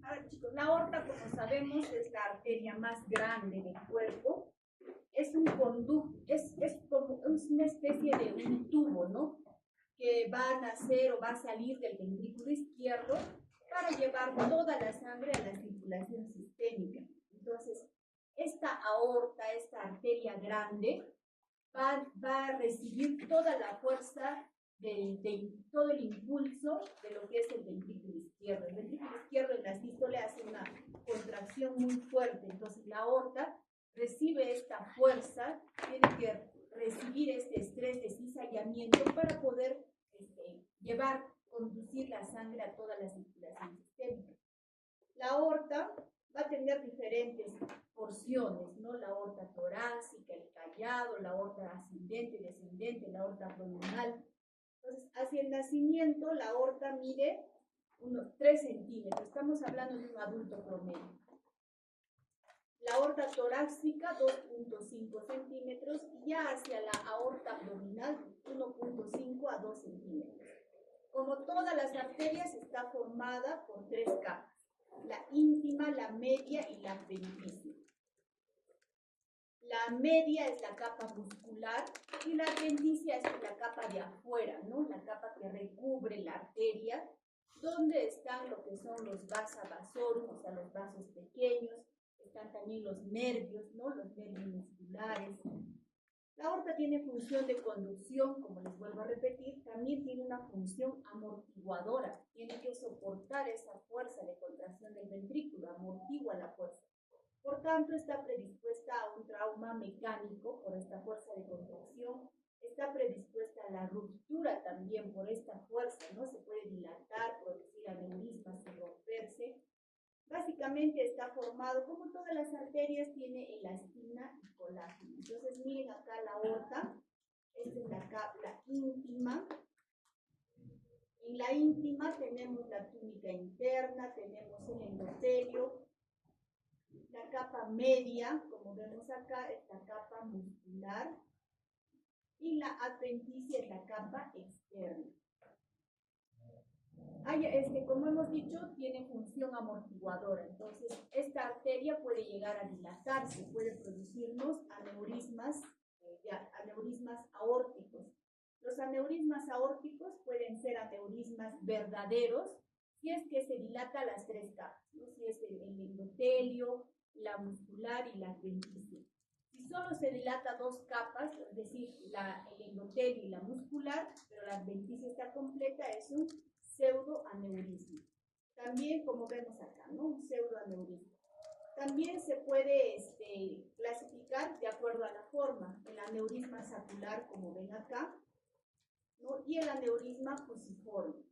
Ahora, chicos, la aorta, como sabemos, es la arteria más grande del cuerpo. Es un conducto, es una especie de un tubo, ¿no? Que va a nacer o va a salir del ventrículo izquierdo para llevar toda la sangre a la circulación sistémica. Entonces, esta aorta, esta arteria grande, va a recibir toda la fuerza todo el impulso de lo que es el ventrículo izquierdo. El ventrículo izquierdo en la sístole hace una contracción muy fuerte, entonces la aorta recibe esta fuerza, tiene que recibir este estrés de cizallamiento para poder conducir la sangre a toda la circulación sistémica. La aorta va a tener diferentes porciones, ¿no? La aorta torácica, el callado, la aorta ascendente y descendente, la aorta abdominal. Entonces, hacia el nacimiento, la aorta mide unos 3 centímetros. Estamos hablando de un adulto promedio. La aorta torácica, 2.5 centímetros, y ya hacia la aorta abdominal, 1.5 a 2 centímetros. Como todas las arterias, está formada por 3 capas: la íntima, la media y la adventicia. La media es la capa muscular y la adventicia es la capa de afuera, ¿no? La capa que recubre la arteria, donde están lo que son los vasa vasorum, o sea, los vasos pequeños, están también los nervios, ¿no? Los nervios musculares. La aorta tiene función de conducción, como les vuelvo a repetir, también tiene una función amortiguadora, tiene que soportar esa fuerza de contracción del ventrículo, amortigua la fuerza. Por tanto, está predispuesta a un trauma mecánico por esta fuerza de contracción, está predispuesta a la ruptura también por esta fuerza, ¿no? Se puede dilatar, producir aneurismas y romperse. Básicamente está formado, como todas las arterias, tiene elastina y colágeno. Entonces, miren acá la aorta, esta es la íntima. En la íntima tenemos la túnica interna, tenemos el endotelio. La capa media, como vemos acá, es la capa muscular. Y la adventicia es la capa externa. Como hemos dicho, tiene función amortiguadora. Entonces, esta arteria puede llegar a dilatarse, puede producirnos aneurismas aórticos. Los aneurismas aórticos pueden ser aneurismas verdaderos si es que se dilata las 3 capas, ¿no? Si es el endotelio, la muscular y la adventicia. Si solo se dilata 2 capas, es decir, el endotelio y la muscular, pero la adventicia está completa, es un pseudoaneurisma. También, como vemos acá, ¿no? Un pseudoaneurisma. También se puede clasificar de acuerdo a la forma: el aneurisma saccular, como ven acá, ¿no? Y el aneurisma fusiforme.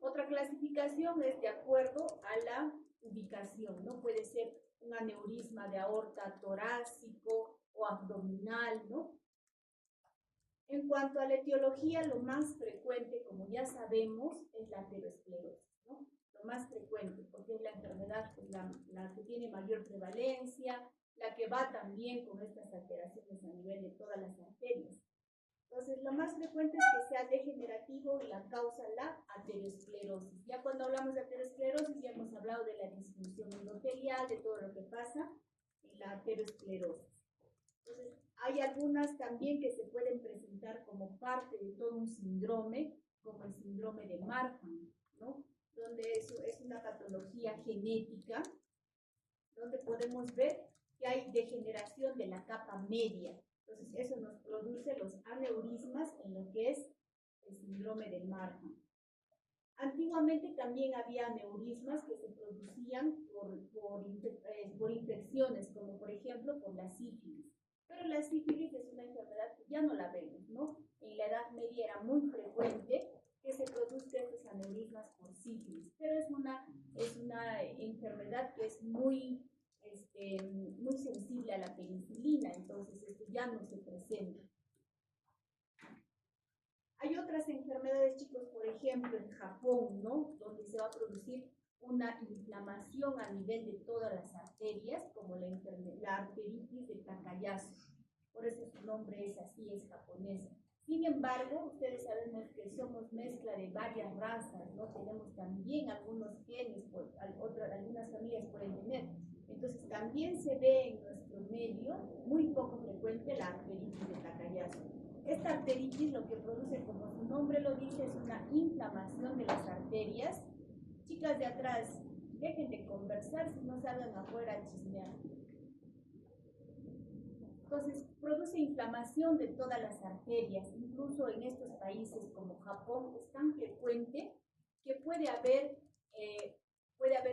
Otra clasificación es de acuerdo a la ubicación, ¿no? Puede ser un aneurisma de aorta torácico o abdominal, ¿no? En cuanto a la etiología, lo más frecuente, como ya sabemos, es la aterosclerosis, ¿no? Lo más frecuente, porque es la enfermedad pues, la que tiene mayor prevalencia, la que va también con estas alteraciones a nivel de todas las arterias. Entonces, lo más frecuente es que sea degenerativo y la causa la aterosclerosis. Ya cuando hablamos de aterosclerosis, ya hemos hablado de la disfunción endotelial, de todo lo que pasa en la aterosclerosis. Entonces, hay algunas también que se pueden presentar como parte de todo un síndrome, como el síndrome de Marfan, ¿no? Donde eso es una patología genética, donde podemos ver que hay degeneración de la capa media. Entonces, eso nos produce los aneurismas en lo que es el síndrome de Marfan. Antiguamente también había aneurismas que se producían por infecciones, como por ejemplo por la sífilis. Pero la sífilis es una enfermedad que ya no la vemos, ¿no? En la Edad Media era muy frecuente que se produzcan estos aneurismas por sífilis, pero es una enfermedad que es muy sensible a la penicilina, entonces esto ya no se presenta. Hay otras enfermedades, chicos, por ejemplo, en Japón, ¿no? Donde se va a producir una inflamación a nivel de todas las arterias, como la arteritis de Takayasu. Por eso su nombre es así, es japonesa. Sin embargo, ustedes sabemos que somos mezcla de varias razas, ¿no? Tenemos también algunos genes, algunas familias pueden tener. Entonces, también se ve en nuestro medio, muy poco frecuente, la arteritis de Takayasu. Esta arteritis lo que produce, como su nombre lo dice, es una inflamación de las arterias. Chicas de atrás, dejen de conversar, si no salgan afuera a chismear. Entonces, produce inflamación de todas las arterias, incluso en estos países como Japón es tan frecuente que puede haber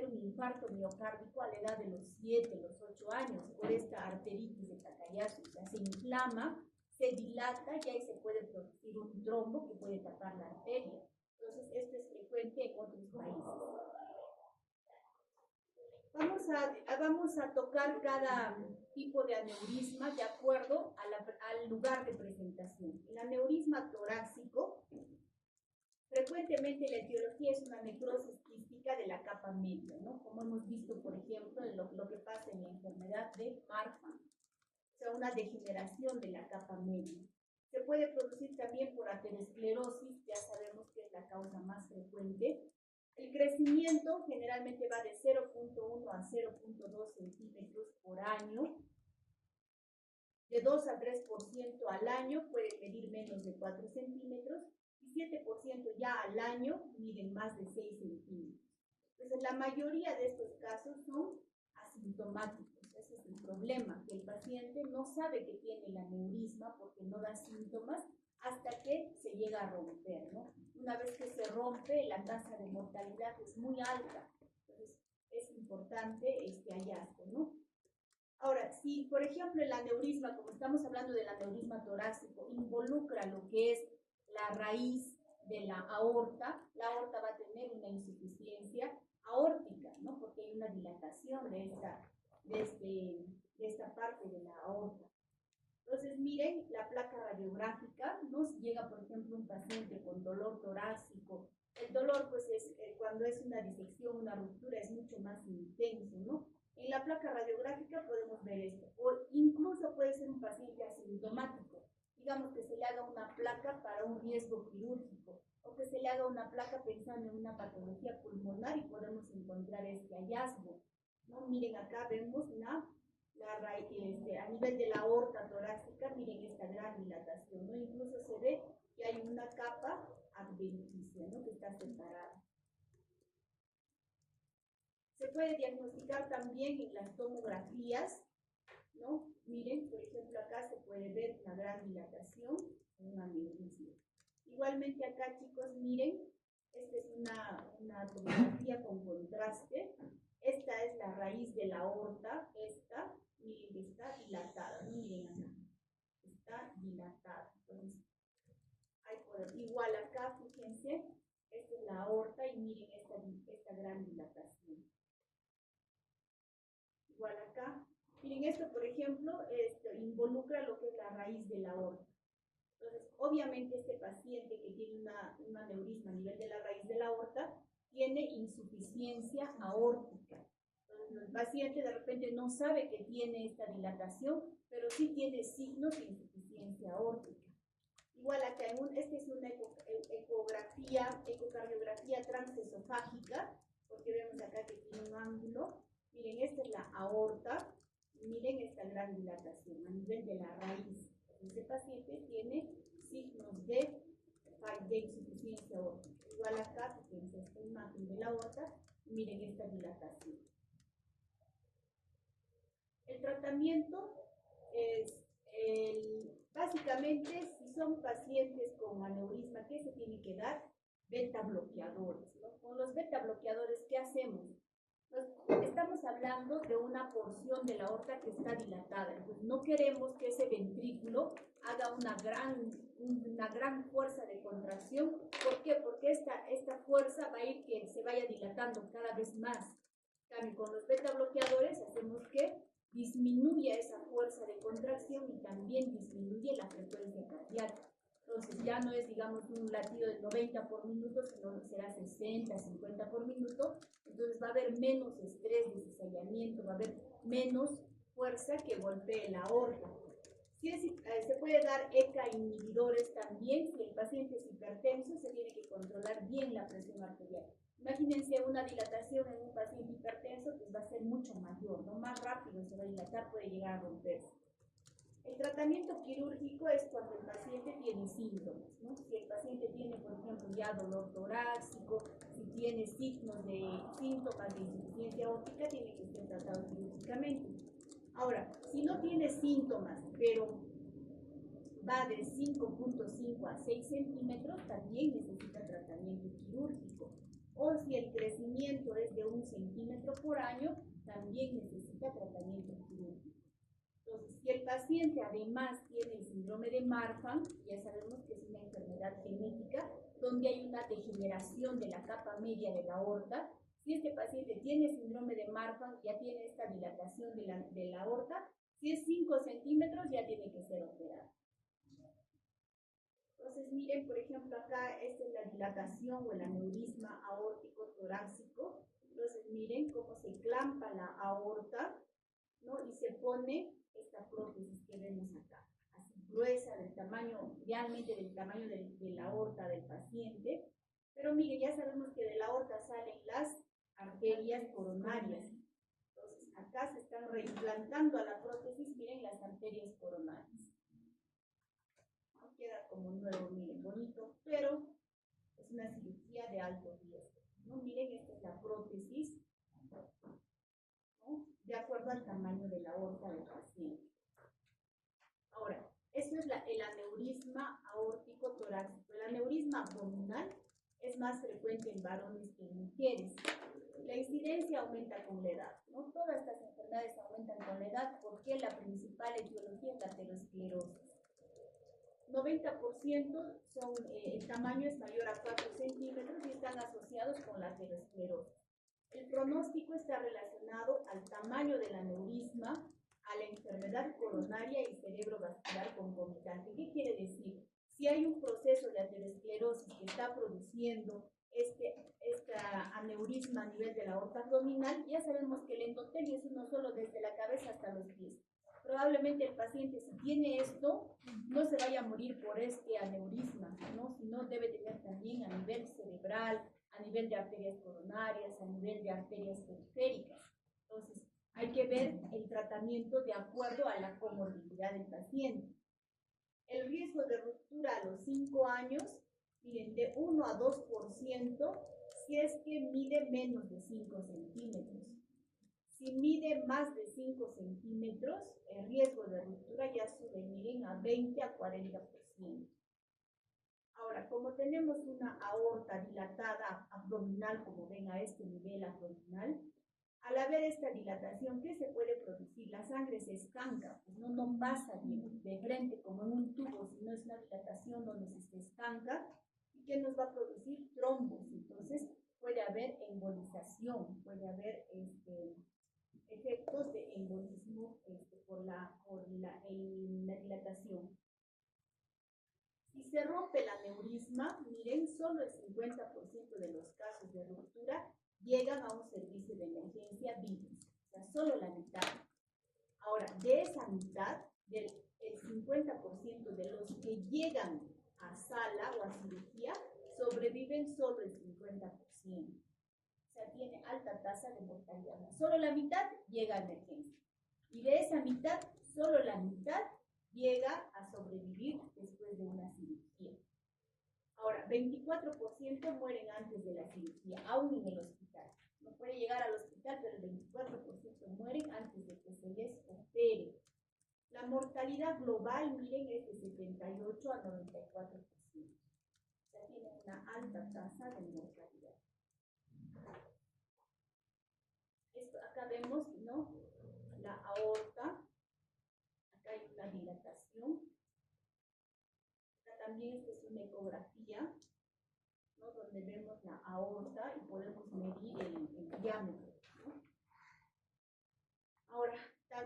un infarto miocárdico a la edad de los 7, los 8 años por esta arteritis de Takayasu. O sea, se inflama, se dilata y ahí se puede producir un trombo que puede tapar la arteria. Entonces, esto es frecuente en otros países. Vamos a tocar cada tipo de aneurisma de acuerdo al lugar de presentación. El aneurisma torácico, frecuentemente la etiología es una necrosis quística de la capa media, ¿no? Como hemos visto, por ejemplo, en lo que pasa en la enfermedad de Marfan, o sea, una degeneración de la capa media. Se puede producir también por aterosclerosis, ya sabemos que es la causa más frecuente. El crecimiento generalmente va de 0.1 a 0.2 centímetros por año. De 2 a 3% al año puede medir menos de 4 centímetros y 7% ya al año miden más de 6 centímetros. Entonces, la mayoría de estos casos son asintomáticos. Ese es el problema, que el paciente no sabe que tiene el aneurisma porque no da síntomas hasta que se llega a romper, ¿no? Una vez que se rompe, la tasa de mortalidad es muy alta. Entonces, es importante este hallazgo, ¿no? Ahora, si, por ejemplo, el aneurisma, como estamos hablando del aneurisma torácico, involucra lo que es la raíz de la aorta va a tener una insuficiencia aórtica, ¿no? Porque hay una dilatación de esta parte de la aorta. Entonces, miren la placa radiográfica, nos llega, por ejemplo, un paciente con dolor torácico. El dolor, pues, cuando es una disección, una ruptura, es mucho más intenso, ¿no? En la placa radiográfica podemos ver esto. O incluso puede ser un paciente asintomático. Digamos que se le haga una placa para un riesgo quirúrgico, o que se le haga una placa pensando en una patología pulmonar y podemos encontrar este hallazgo, ¿no? Miren, acá vemos a nivel de la aorta torácica, miren esta gran dilatación, ¿no? Incluso se ve que hay una capa adventicia, ¿no? Que está separada. Se puede diagnosticar también en las tomografías, ¿no? Miren, por ejemplo, acá se puede ver una gran dilatación en un aneurisma. Igualmente acá, chicos, miren, esta es una tomografía con contraste. Esta es la raíz de la aorta, esta, miren que está dilatada, ¿no? Miren acá, está dilatada. Entonces, igual acá, fíjense, esta es la aorta y miren esta gran dilatación. Igual acá, miren esto, por ejemplo, involucra lo que es la raíz de la aorta. Entonces, obviamente este paciente que tiene un aneurisma a nivel de la raíz de la aorta tiene insuficiencia aórtica. Entonces, el paciente de repente no sabe que tiene esta dilatación, pero sí tiene signos de insuficiencia aórtica. Igual acá, esta es una ecocardiografía transesofágica, porque vemos acá que tiene un ángulo. Miren, esta es la aorta, miren esta gran dilatación a nivel de la raíz. Ese paciente tiene signos de insuficiencia aórtica. Igual acá, fíjense esta imagen de la aorta, miren esta dilatación. El tratamiento es, básicamente, si son pacientes con aneurisma, ¿qué se tiene que dar? Beta bloqueadores, ¿no? Con los beta bloqueadores, ¿qué hacemos? Estamos hablando de una porción de la aorta que está dilatada. Entonces, no queremos que ese ventrículo haga una gran fuerza de contracción. ¿Por qué? Porque esta fuerza va a ir que se vaya dilatando cada vez más. Con los beta bloqueadores hacemos que disminuya esa fuerza de contracción y también disminuye la frecuencia cardíaca. Entonces ya no es, digamos, un latido de 90 por minuto, sino será 60, 50 por minuto. Entonces va a haber menos estrés de cizallamiento, va a haber menos fuerza que golpee la aorta. Se puede dar ECA inhibidores también. Si el paciente es hipertenso, se tiene que controlar bien la presión arterial. Imagínense una dilatación en un paciente hipertenso, pues va a ser mucho mayor, ¿no? Más rápido se va a dilatar, puede llegar a romperse. El tratamiento quirúrgico es cuando el paciente tiene síntomas, ¿no? Si el paciente tiene, por ejemplo, ya dolor torácico, si tiene síntomas de insuficiencia aórtica, tiene que ser tratado quirúrgicamente. Ahora, si no tiene síntomas, pero va de 5.5 a 6 centímetros, también necesita tratamiento quirúrgico. O si el crecimiento es de 1 centímetro por año, también necesita tratamiento quirúrgico. Entonces, si el paciente además tiene el síndrome de Marfan, ya sabemos que es una enfermedad genética donde hay una degeneración de la capa media de la aorta. Si este paciente tiene síndrome de Marfan, ya tiene esta dilatación de la aorta. Si es 5 centímetros, ya tiene que ser operado. Entonces, miren, por ejemplo, acá esta es la dilatación o el aneurisma aórtico torácico. Entonces, miren cómo se clampa la aorta, ¿no? Y se pone esta prótesis que vemos acá, así gruesa, del tamaño, realmente del tamaño de la aorta del paciente. Pero miren, ya sabemos que de la aorta salen las arterias coronarias. Entonces, acá se están reimplantando a la prótesis, miren las arterias coronarias. No queda como nuevo, miren, bonito, pero es una cirugía de alto riesgo, ¿no? Miren, esta es la prótesis, ¿no? De acuerdo al tamaño de la aorta del paciente. Ahora, esto es el aneurisma aórtico torácico. El aneurisma abdominal es más frecuente en varones que en mujeres. La incidencia aumenta con la edad, ¿no? Todas estas enfermedades aumentan con la edad porque la principal etiología es la aterosclerosis. 90% el tamaño es mayor a 4 centímetros y están asociados con la aterosclerosis. El pronóstico está relacionado al tamaño del aneurisma, a la enfermedad coronaria y cerebrovascular concomitante. ¿Qué quiere decir? Si hay un proceso de aterosclerosis que está produciendo esta aneurisma a nivel de la aorta abdominal, ya sabemos que el endotelio es uno solo desde la cabeza hasta los pies. Probablemente el paciente, si tiene esto, no se vaya a morir por este aneurisma, ¿no? Sino debe tener también a nivel cerebral, a nivel de arterias coronarias, a nivel de arterias periféricas. Entonces, hay que ver el tratamiento de acuerdo a la comorbilidad del paciente. El riesgo de ruptura a los 5 años, miren, de 1 a 2% si es que mide menos de 5 centímetros. Si mide más de 5 centímetros, el riesgo de ruptura ya sube, miren, a 20 a 40%. Ahora, como tenemos una aorta dilatada abdominal, como ven a este nivel abdominal, al haber esta dilatación, ¿qué se puede producir? La sangre se estanca, pues no pasa de frente como en un tubo, sino es una dilatación donde se estanca. ¿Y qué nos va a producir? Trombos. Entonces, puede haber embolización, puede haber efectos de embolismo por la dilatación. Si se rompe el aneurisma, miren, solo el 50% de los casos de ruptura llegan a un servicio de emergencia vivos, o sea, solo la mitad. Ahora, de esa mitad, el 50% de los que llegan a sala o a cirugía, sobreviven solo el 50%. O sea, tiene alta tasa de mortalidad. Solo la mitad llega a emergencia. Y de esa mitad, solo la mitad llega a sobrevivir después de una cirugía. Ahora, 24% mueren antes de la cirugía, aún en el hospital. No puede llegar al hospital, pero el 24% mueren antes de que se les opere. La mortalidad global, miren, es de 78 a 94%. O sea, tiene una alta tasa de mortalidad. Acá vemos, ¿no? La aorta. Acá hay una dilatación. Acá también esta es una ecografía, ¿no? Donde vemos la aorta y podemos medir el diámetro, ¿no? Ahora,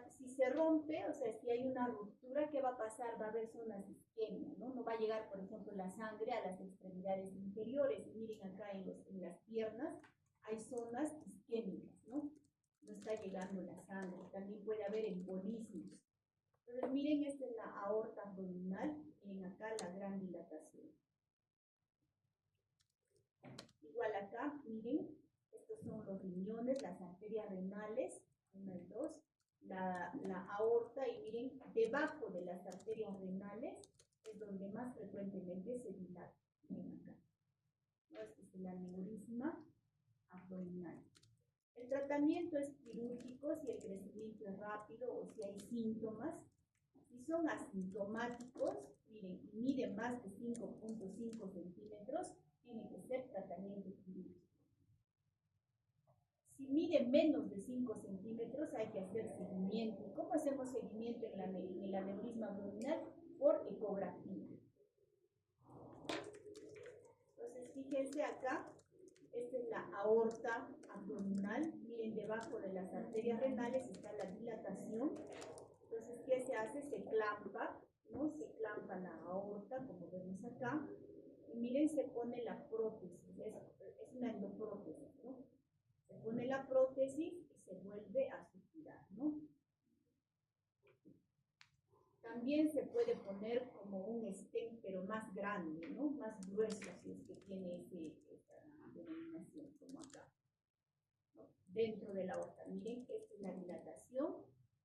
si se rompe, o sea, si hay una ruptura, ¿qué va a pasar? Va a haber zonas de isquemia, ¿no? No va a llegar, por ejemplo, la sangre a las extremidades inferiores. Miren acá en las piernas hay zonas isquémicas, ¿no? No está llegando la sangre. También puede haber embolismos. Entonces, miren, esta es la aorta abdominal, miren acá la gran dilatación. Igual acá, miren, estos son los riñones, las arterias renales, 1 y 2, la aorta, y miren, debajo de las arterias renales es donde más frecuentemente se dilata. Miren acá. ¿No? Este es el aneurisma abdominal. El tratamiento es quirúrgico si el crecimiento es rápido o si hay síntomas. Si son asintomáticos, miren, y miden más de 5.5 centímetros, tiene que ser tratamiento quirúrgico. Si mide menos de 5 centímetros, hay que hacer seguimiento. ¿Cómo hacemos seguimiento en el aneurisma abdominal? Por ecografía. Entonces, fíjense acá, esta es la aorta abdominal. Miren, debajo de las arterias renales está la dilatación. Entonces, ¿qué se hace? Se clampa, ¿no? Se clampa la aorta, como vemos acá. Y miren, se pone la prótesis, es una endoprótesis, ¿no? Se pone la prótesis y se vuelve a suturar, ¿no? También se puede poner como un stent, pero más grande, ¿no? Más grueso, si es que tiene esa denominación, como acá, ¿no? Dentro de la aorta. Miren, esta es la dilatación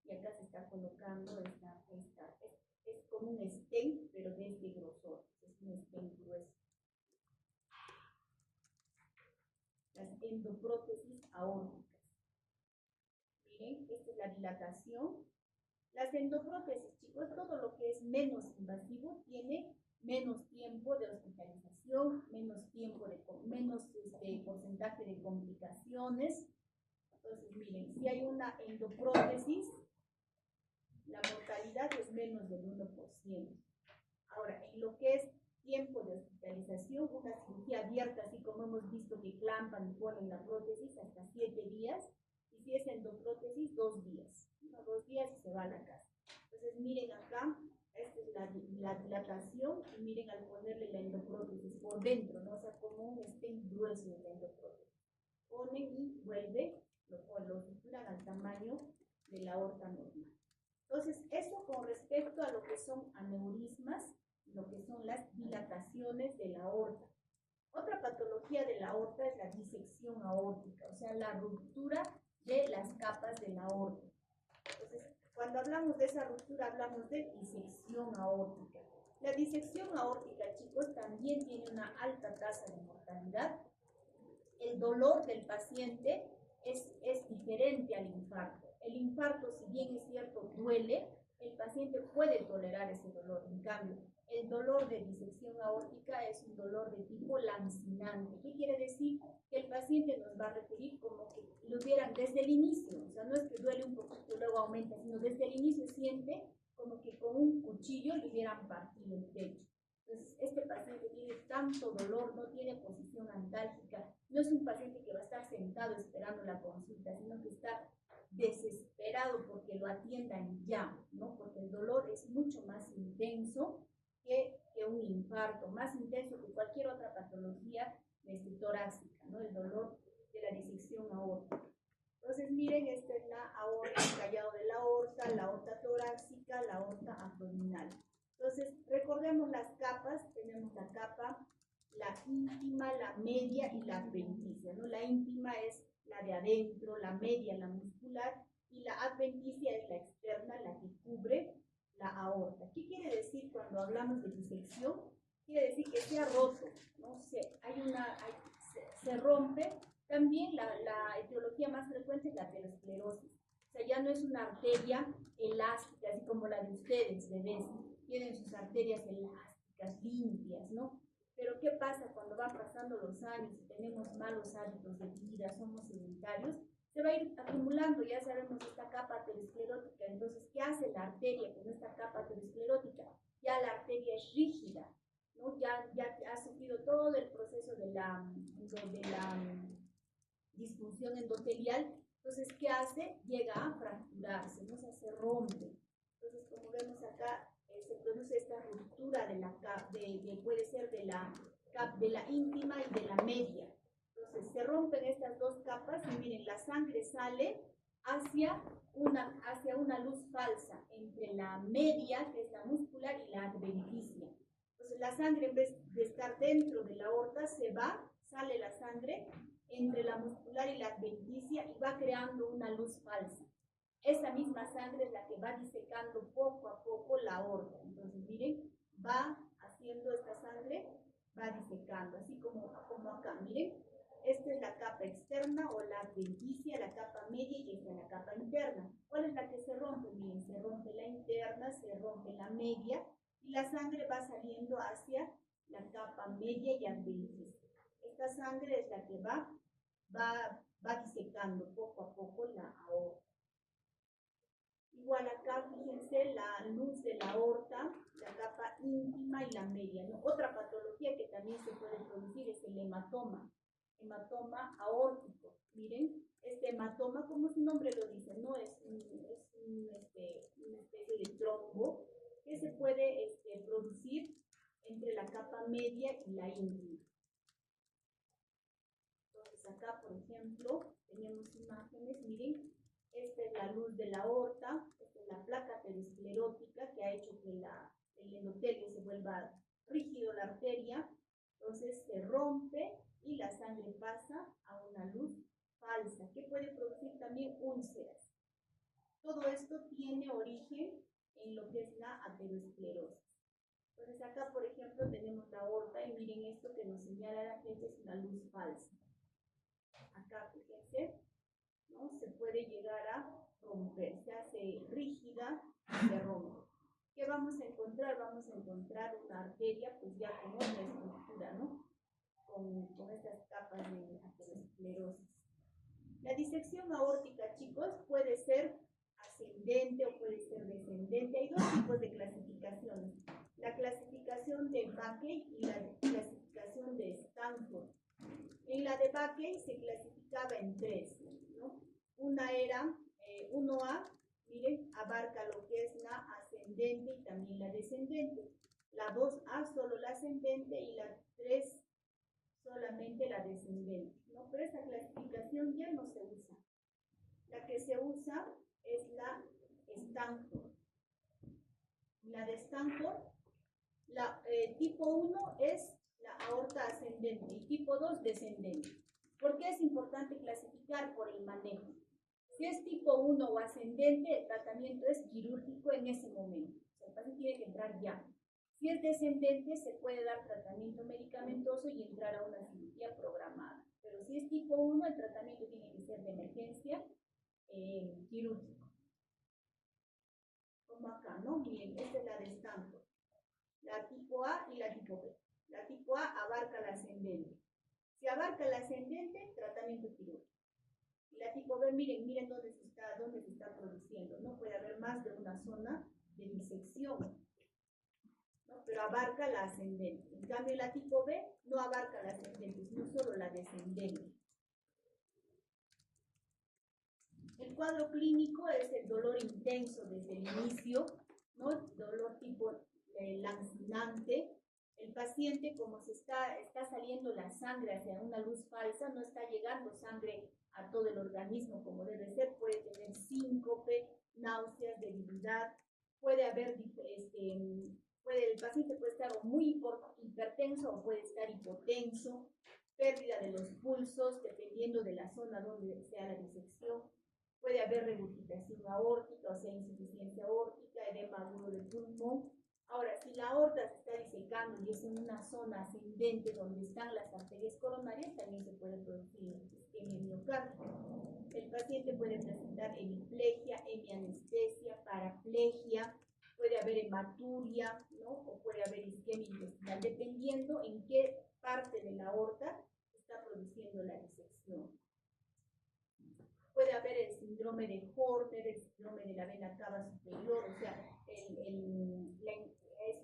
y acá se está colocando es como un stent, pero de este grosor, es un stent grueso. Las endoprótesis aórticas. Miren, esta es la dilatación. Las endoprótesis, chicos, todo lo que es menos invasivo tiene menos tiempo de hospitalización, menos tiempo menos porcentaje de complicaciones. Entonces, miren, si hay una endoprótesis, la mortalidad es menos del 1%. Ahora, en lo que es tiempo de hospitalización, una cirugía abierta, así como hemos visto que clampan y ponen la prótesis, hasta 7 días, y si es endoprótesis, 2 días. 2 días y se va a la casa. Entonces, miren acá, esta es la dilatación, y miren al ponerle la endoprótesis por dentro, ¿no? O sea, como un stent grueso de la endoprótesis. Ponen y vuelve, lo suturan al tamaño de la aorta normal. Entonces, eso con respecto a lo que son aneurismas, lo que son las dilataciones de la aorta. Otra patología de la aorta es la disección aórtica, o sea, la ruptura de las capas de la aorta. Entonces, cuando hablamos de esa ruptura, hablamos de disección aórtica. La disección aórtica, chicos, también tiene una alta tasa de mortalidad. El dolor del paciente es diferente al infarto. El infarto, si bien es cierto, duele, el paciente puede tolerar ese dolor. En cambio, el dolor de disección aórtica es un dolor de tipo lancinante. ¿Qué quiere decir? Que el paciente nos va a referir como que lo hubieran desde el inicio. O sea, no es que duele un poquito y luego aumenta, sino desde el inicio siente como que con un cuchillo le hubieran partido el pecho. Entonces, este paciente tiene tanto dolor, no tiene posición antálgica, no es un paciente que va a estar sentado esperando la consulta, sino que está desesperado porque lo atiendan ya, ¿no? Porque el dolor es mucho más intenso que un infarto, más intenso que cualquier otra patología torácica, ¿no? El dolor de la disección aórtica. Entonces, miren, esta es la aorta, el callado de la aorta torácica, la aorta abdominal. Entonces, recordemos las capas, tenemos la capa, la íntima, la media y la adventicia, ¿no? La íntima es la de adentro, la media, la muscular, y la adventicia es la externa, la que cubre la aorta. ¿Qué quiere decir cuando hablamos de disección? Quiere decir que se ha roto, ¿no? Se rompe. También la etiología más frecuente es la aterosclerosis. O sea, ya no es una arteria elástica, así como la de ustedes, bebés. Tienen sus arterias elásticas, limpias, ¿no? Pero ¿qué pasa cuando van pasando los años y tenemos malos hábitos de vida, somos sedentarios? Se va a ir acumulando, ya sabemos, esta capa aterosclerótica. Entonces, ¿qué hace la arteria con esta capa aterosclerótica? Ya la arteria es rígida, ¿no? Ya ha sufrido todo el proceso de la disfunción endotelial. Entonces, ¿qué hace? Llega a fracturarse, ¿no? O sea, se rompe. Entonces, como vemos acá, se produce esta ruptura puede ser de la íntima y de la media. Entonces, se rompen estas dos capas y miren, la sangre sale hacia una luz falsa entre la media, que es la muscular, y la adventicia. Entonces la sangre, en vez de estar dentro de la aorta, sale la sangre entre la muscular y la adventicia y va creando una luz falsa. Esa misma sangre es la que va disecando poco a poco la aorta. Entonces, miren, va haciendo esta sangre, va disecando, así como acá, miren. Esta es la capa externa o la adventicia, la capa media, y esta es la capa interna. ¿Cuál es la que se rompe? Miren, se rompe la interna, se rompe la media, y la sangre va saliendo hacia la capa media y adventicia. Esta sangre es la que va disecando poco a poco la aorta. Igual acá, fíjense, la luz de la aorta, la capa íntima y la media, ¿no? Otra patología que también se puede producir es el hematoma aórtico. Miren, este hematoma, como su nombre lo dice, no es una especie de trombo que se puede producir entre la capa media y la íntima. Entonces acá, por ejemplo, tenemos imágenes, miren, esta es la luz de la aorta, esta es la placa aterosclerótica que ha hecho que el endotelio se vuelva rígido, la arteria, entonces se rompe y la sangre pasa a una luz falsa, que puede producir también úlceras. Todo esto tiene origen en lo que es la aterosclerosis. Entonces acá, por ejemplo, tenemos la aorta y miren esto que nos señala la flecha, es una luz falsa. Acá, fíjense, ¿no? Se puede llegar a romper, se hace rígida y se rompe. ¿Qué vamos a encontrar? Vamos a encontrar una arteria, pues ya con otra estructura, ¿no? Con estas capas de aterosclerosis. La disección aórtica, chicos, puede ser ascendente o puede ser descendente. Hay dos tipos de clasificaciones. La clasificación de Backey y la clasificación de Stanford. En la de Backey se clasificaba en tres, ¿no? Una era 1A, miren, abarca lo que es la ascendente y también la descendente. La 2A solo la ascendente y la 3 solamente la descendente, ¿no? Pero esa clasificación ya no se usa. La que se usa es la Stanford. La de Stanford, tipo 1 es la aorta ascendente y tipo 2 descendente. ¿Por qué es importante clasificar? Por el manejo. Si es tipo 1 o ascendente, el tratamiento es quirúrgico en ese momento. O sea, el paciente tiene que entrar ya. Si es descendente, se puede dar tratamiento medicamentoso y entrar a una cirugía programada. Pero si es tipo 1, el tratamiento tiene que ser de emergencia quirúrgico. Como acá, ¿no? Miren, esta es la de Stanford. La tipo A y la tipo B. La tipo A abarca la ascendente. Si abarca la ascendente, tratamiento quirúrgico. Y la tipo B, miren dónde se está produciendo. No puede haber más de una zona de disección, ¿no? Pero abarca la ascendente. En cambio, la tipo B no abarca la ascendente, sino solo la descendente. El cuadro clínico es el dolor intenso desde el inicio, ¿no? Dolor tipo lancinante. El paciente, como se está saliendo la sangre hacia una luz falsa, no está llegando sangre a todo el organismo como debe ser, puede tener síncope, náuseas, debilidad, puede haber, el paciente puede estar muy hipertenso o puede estar hipotenso, pérdida de los pulsos, dependiendo de la zona donde sea la disección, puede haber regurgitación aórtica, o sea, insuficiencia aórtica, edema agudo del pulmón. Ahora, si la aorta se está disecando y es en una zona ascendente donde están las arterias coronarias, también se puede producir isquemia miocárdica. El paciente puede presentar hemiplegia, hemianestesia, paraplegia, puede haber hematuria, ¿no? O puede haber isquemia intestinal, dependiendo en qué parte de la aorta está produciendo la disección. Puede haber el síndrome de Horner, el síndrome de la vena cava superior, o sea, ese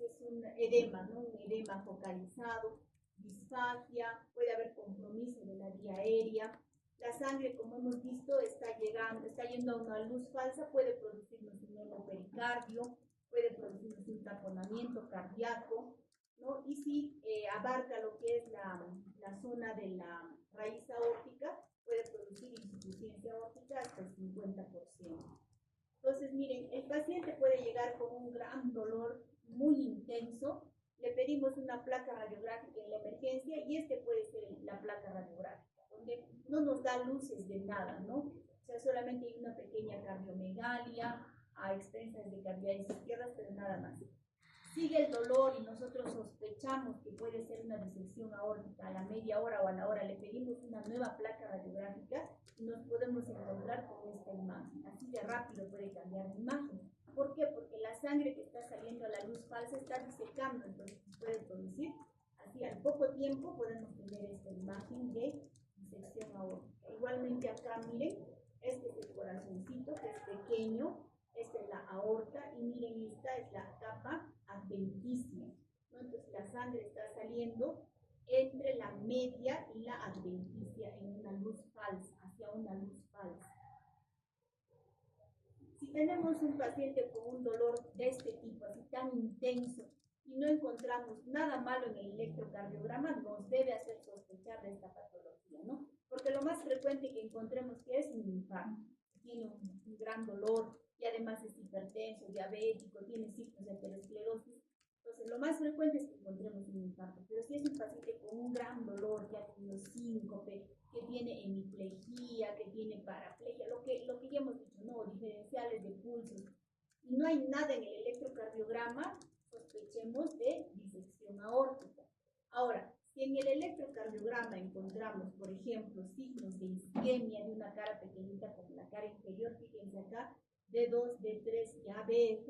es un edema, ¿no? Un edema focalizado, disfagia, puede haber compromiso de la vía aérea. La sangre, como hemos visto, está yendo a una luz falsa, puede producirnos un hemopericardio, puede producirnos un taponamiento cardíaco, ¿no? Y si abarca lo que es la zona de la raíz aórtica, puede producir insuficiencia aórtica hasta el 50%. llegar con un gran dolor muy intenso, le pedimos una placa radiográfica en la emergencia y puede ser la placa radiográfica, donde no nos da luces de nada, ¿no? O sea, solamente hay una pequeña cardiomegalia a expensas de cavidades izquierdas, pero nada más. Sigue el dolor y nosotros sospechamos que puede ser una disección aórtica. A la media hora o a la hora le pedimos una nueva placa radiográfica y nos podemos encontrar con esta imagen. Así de rápido puede cambiar la imagen. ¿Por qué? Porque la sangre que está saliendo a la luz falsa está disecando, entonces puede producir. Así al poco tiempo podemos tener esta imagen de disección aórtica. Igualmente acá miren, este es el corazoncito que es pequeño. Esta es la aorta y miren, esta es la capa adventicia, ¿no? Entonces la sangre está saliendo entre la media y la adventicia en una luz falsa, hacia una luz falsa. Si tenemos un paciente con un dolor de este tipo, así tan intenso, y no encontramos nada malo en el electrocardiograma, nos debe hacer sospechar de esta patología, ¿no? Porque lo más frecuente que encontremos que es un infarto, tiene un gran dolor, y además es hipertenso, diabético, tiene signos de aterosclerosis. Entonces, lo más frecuente es que encontremos un infarto. Pero si es un paciente con un gran dolor, que ha tenido síncope, que tiene hemiplegia, que tiene paraplegia, lo que ya hemos dicho, ¿no? Diferenciales de pulsos, y no hay nada en el electrocardiograma, sospechemos de disección aórtica. Ahora, si en el electrocardiograma encontramos, por ejemplo, signos de isquemia de una cara pequeñita como la cara inferior, fíjense acá, D2, D3 y ABF,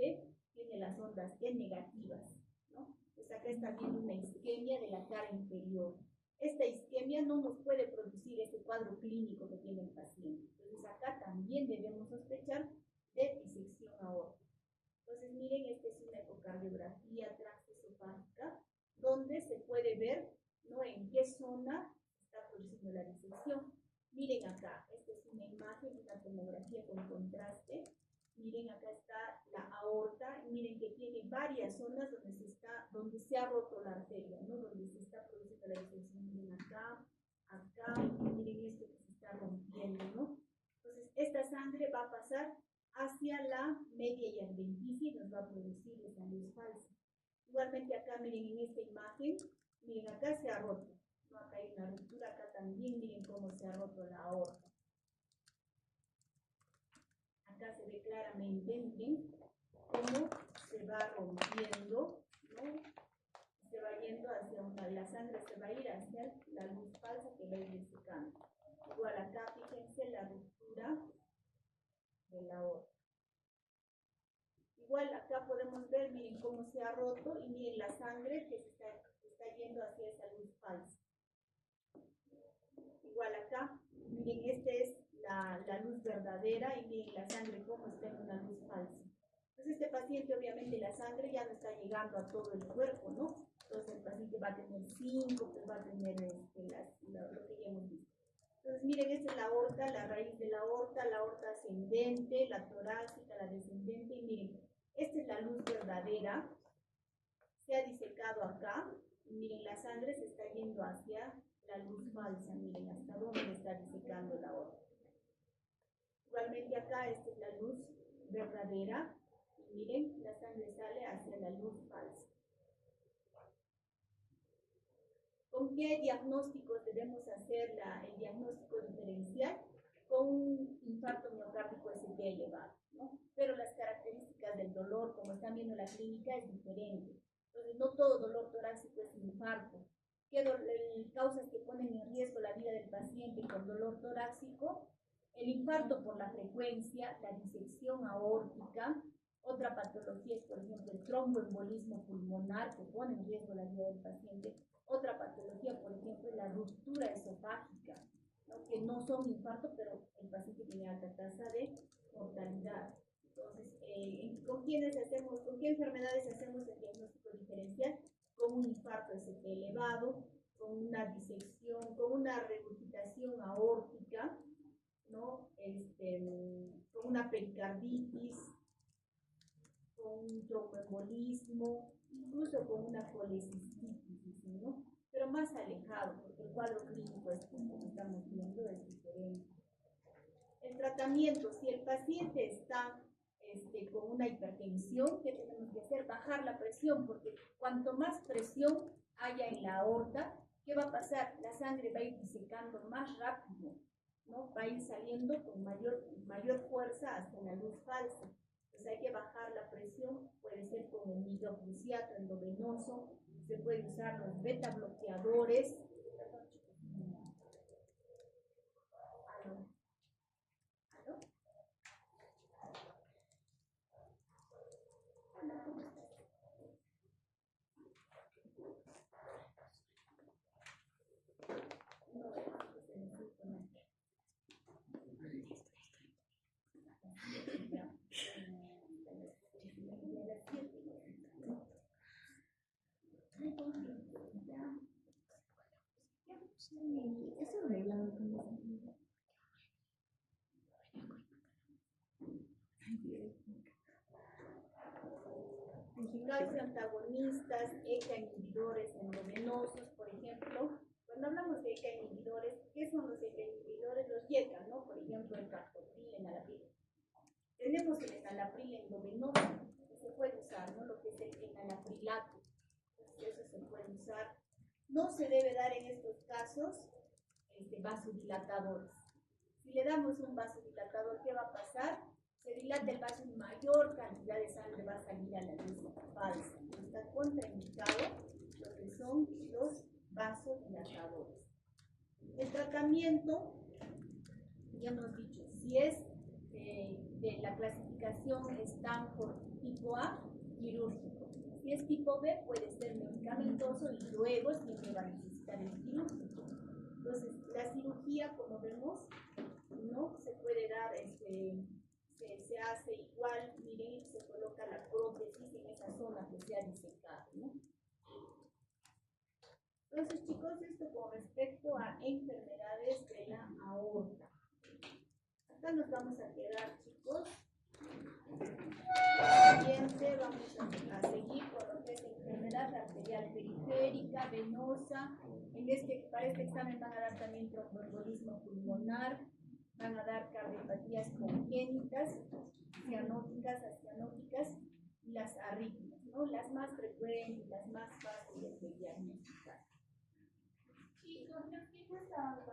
tiene las ondas T negativas, ¿no? Pues acá está viendo una isquemia de la cara inferior. Esta isquemia no nos puede producir ese cuadro clínico que tiene el paciente. Entonces acá también debemos sospechar de disección aórtica. Entonces miren, esta es una ecocardiografía transesofágica donde se puede ver, ¿no?, en qué zona está produciendo la disección. Miren acá, esta es una imagen, una tomografía con contraste. Miren, acá está la aorta, y miren que tiene varias zonas donde se ha roto la arteria, ¿no? Donde se está produciendo la disección. Miren acá, miren esto que se está rompiendo, ¿no? Entonces, esta sangre va a pasar hacia la media y adventicia y nos va a producir esa luz falsa. Igualmente acá, miren en esta imagen, miren acá se ha roto, ¿no? Acá hay una ruptura, acá también, miren cómo se ha roto la aorta. Acá se ve claramente, miren, cómo se va rompiendo, ¿no? Se va yendo hacia la sangre se va a ir hacia la luz falsa que va a ir desecando. Igual acá, fíjense la ruptura de la aorta. Igual acá podemos ver, miren cómo se ha roto y miren la sangre que se está yendo hacia esa luz falsa. Igual acá, miren, esta es la luz verdadera y miren la sangre cómo está en una luz falsa. Entonces este paciente obviamente la sangre ya no está llegando a todo el cuerpo, ¿no? Entonces el paciente va a tener síncope, va a tener lo que ya hemos visto. Entonces miren, esta es la aorta, la raíz de la aorta ascendente, la torácica, la descendente, y miren, esta es la luz verdadera, se ha disecado acá, y miren la sangre se está yendo hacia la luz falsa, miren hasta dónde está disecando la aorta. Igualmente acá, esta es la luz verdadera, y miren, la sangre sale hacia la luz falsa. ¿Con qué diagnósticos debemos hacer el diagnóstico diferencial? Con un infarto miocárdico ST elevado, ¿no? Pero las características del dolor, como están viendo en la clínica, es diferente. Entonces, no todo dolor torácico es infarto. ¿Qué causas que ponen en riesgo la vida del paciente con dolor torácico? El infarto por la frecuencia, la disección aórtica. Otra patología es, por ejemplo, el tromboembolismo pulmonar, que pone en riesgo la vida del paciente. Otra patología, por ejemplo, es la ruptura esofágica, ¿no?, que no son infarto, pero el paciente tiene alta tasa de mortalidad. Entonces, ¿con qué enfermedades hacemos el diagnóstico diferencial? Con un infarto ST elevado, con una disección, con una regurgitación aórtica, ¿no? Con una pericarditis, con un tromboembolismo, incluso con una colecistitis, ¿no? Pero más alejado, porque el cuadro clínico como estamos viendo es diferente. El tratamiento, si el paciente está con una hipertensión, ¿qué tenemos que hacer? Bajar la presión, porque cuanto más presión haya en la aorta, ¿qué va a pasar? La sangre va a ir disecando más rápido, ¿no? Va a ir saliendo con mayor fuerza hasta la luz falsa. Entonces hay que bajar la presión, puede ser con el nitroprusiato endovenoso, se puede usar los beta bloqueadores. Calcio antagonistas, ECA inhibidores endovenosos, por ejemplo. Cuando hablamos de ECA inhibidores, ¿qué son los ECA inhibidores? Los YECA, ¿no? Por ejemplo, el captopril, enalapril. Tenemos el enalapril endovenoso, que se puede usar, ¿no? Lo que es el enalaprilato. Entonces, eso se puede usar. No se debe dar en estos casos vasodilatadores. Si le damos un vasodilatador, ¿qué va a pasar? Se dilata el vaso y mayor cantidad de sangre va a salir a la luz falsa. Está contraindicado lo que son los vasodilatadores. El tratamiento, ya hemos dicho, si es de la clasificación Stanford tipo A, quirúrgico. Si es tipo B, puede ser medicamentoso y luego siempre va a necesitar el quirúrgico. Entonces, la cirugía, como vemos, no se puede dar, se hace igual, miren, se coloca la prótesis en esa zona que se ha disecado, ¿no? Entonces, chicos, esto con respecto a enfermedades de la aorta. Acá nos vamos a quedar, chicos. Siguiente, vamos a seguir con lo que es enfermedad arterial periférica, venosa. Para este examen van a dar también tromboembolismo pulmonar, van a dar cardiopatías congénitas, cianóticas y las arritmias, ¿no? Las más frecuentes, las más fáciles de diagnosticar. Chicos, ¿no tienes la